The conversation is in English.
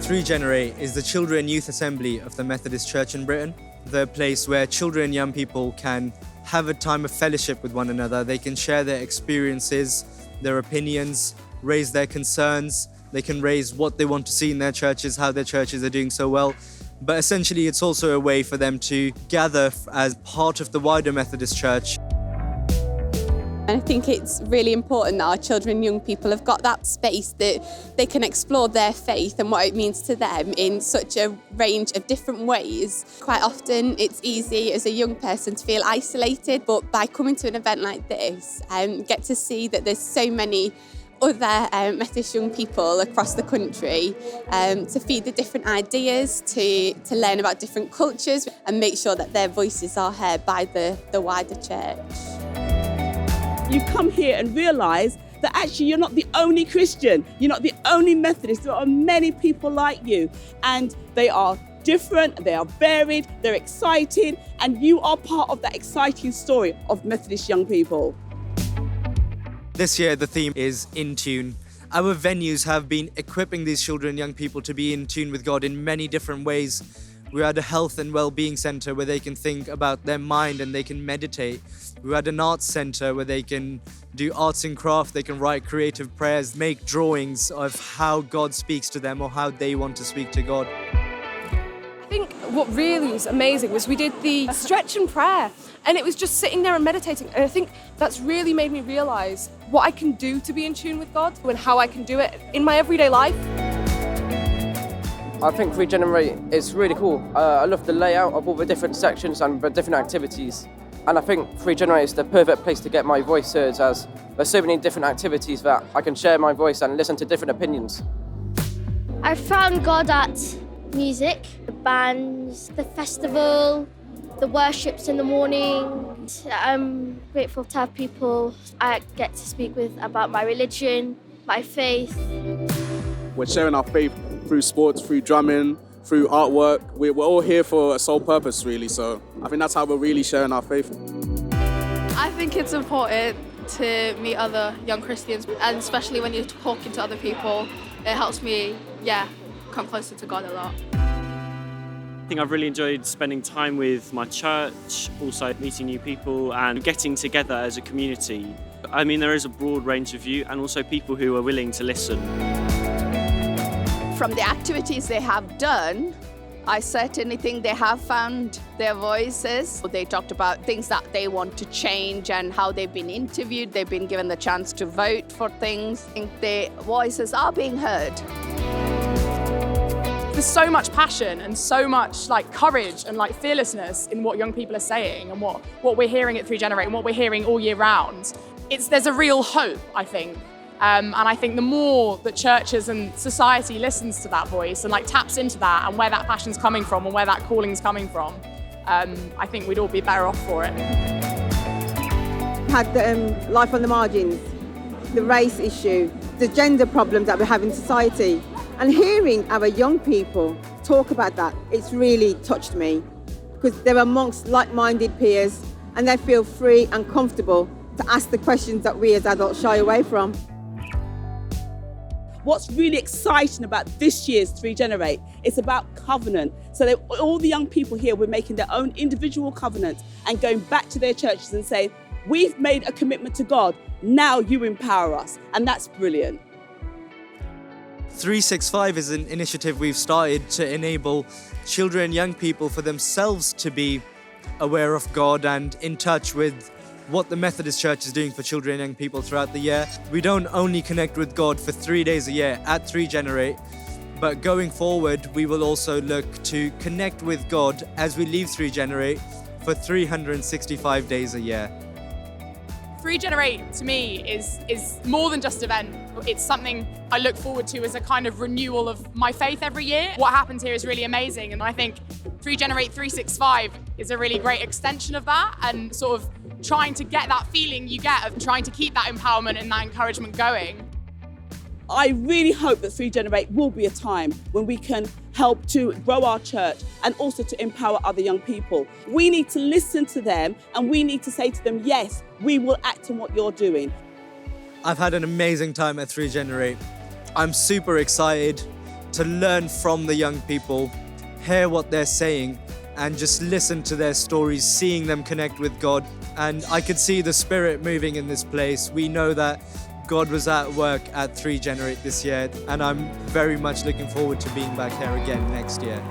3Generate is the Children and Youth Assembly of the Methodist Church in Britain. The place where children and young people can have a time of fellowship with one another. They can share their experiences, their opinions, raise their concerns. They can raise what they want to see in their churches, how their churches are doing so well. But essentially, it's also a way for them to gather as part of the wider Methodist Church. I think it's really important that our children and young people have got that space that they can explore their faith and what it means to them in such a range of different ways. Quite often it's easy as a young person to feel isolated, but by coming to an event like this, get to see that there's so many other Methodist young people across the country to feed the different ideas, to learn about different cultures and make sure that their voices are heard by the wider church. You come here and realise that actually you're not the only Christian, you're not the only Methodist, there are many people like you and they are different, they are varied, they're exciting and you are part of that exciting story of Methodist young people. This year the theme is In Tune. Our venues have been equipping these children and young people to be in tune with God in many different ways. We're at a health and well-being centre where they can think about their mind and they can meditate. We're at an arts centre where they can do arts and craft, they can write creative prayers, make drawings of how God speaks to them or how they want to speak to God. I think what really was amazing was we did the stretch and prayer and it was just sitting there and meditating, and I think that's really made me realise what I can do to be in tune with God and how I can do it in my everyday life. I think 3Generate is really cool. I love the layout of all the different sections and the different activities. And I think 3Generate is the perfect place to get my voice heard, as there's so many different activities that I can share my voice and listen to different opinions. I found God at music, the bands, the festival, the worships in the morning. I'm grateful to have people I get to speak with about my religion, my faith. We're sharing our faith through sports, through drumming, through artwork. We're all here for a sole purpose, really, so I think that's how we're really sharing our faith. I think it's important to meet other young Christians, and especially when you're talking to other people, it helps me, come closer to God a lot. I think I've really enjoyed spending time with my church, also meeting new people and getting together as a community. I mean, there is a broad range of you and also people who are willing to listen. From the activities they have done, I certainly think they have found their voices. They talked about things that they want to change and how they've been interviewed. They've been given the chance to vote for things. I think their voices are being heard. There's so much passion and so much courage and fearlessness in what young people are saying and what we're hearing at 3Generate and what we're hearing all year round. There's a real hope, I think. And I think the more that churches and society listens to that voice and taps into that and where that passion's coming from and where that calling's coming from, I think we'd all be better off for it. Had the life on the margins, the race issue, the gender problems that we have in society, and hearing our young people talk about that, it's really touched me because they're amongst like-minded peers and they feel free and comfortable to ask the questions that we as adults shy away from. What's really exciting about this year's 3Generate, it's about covenant. So that all the young people here, we're making their own individual covenant and going back to their churches and saying, we've made a commitment to God, now you empower us. And that's brilliant. 365 is an initiative we've started to enable children and young people for themselves to be aware of God and in touch with what the Methodist Church is doing for children and young people throughout the year. We don't only connect with God for 3 days a year at 3Generate, but going forward, we will also look to connect with God as we leave 3Generate for 365 days a year. 3Generate to me is more than just an event. It's something I look forward to as a kind of renewal of my faith every year. What happens here is really amazing, and I think 3Generate 365 is a really great extension of that and sort of trying to get that feeling you get of trying to keep that empowerment and that encouragement going. I really hope that 3Generate will be a time when we can help to grow our church and also to empower other young people. We need to listen to them and we need to say to them, yes, we will act on what you're doing. I've had an amazing time at 3Generate. I'm super excited to learn from the young people, hear what they're saying, and just listen to their stories, seeing them connect with God. And I could see the Spirit moving in this place. We know that God was at work at 3Generate this year, and I'm very much looking forward to being back here again next year.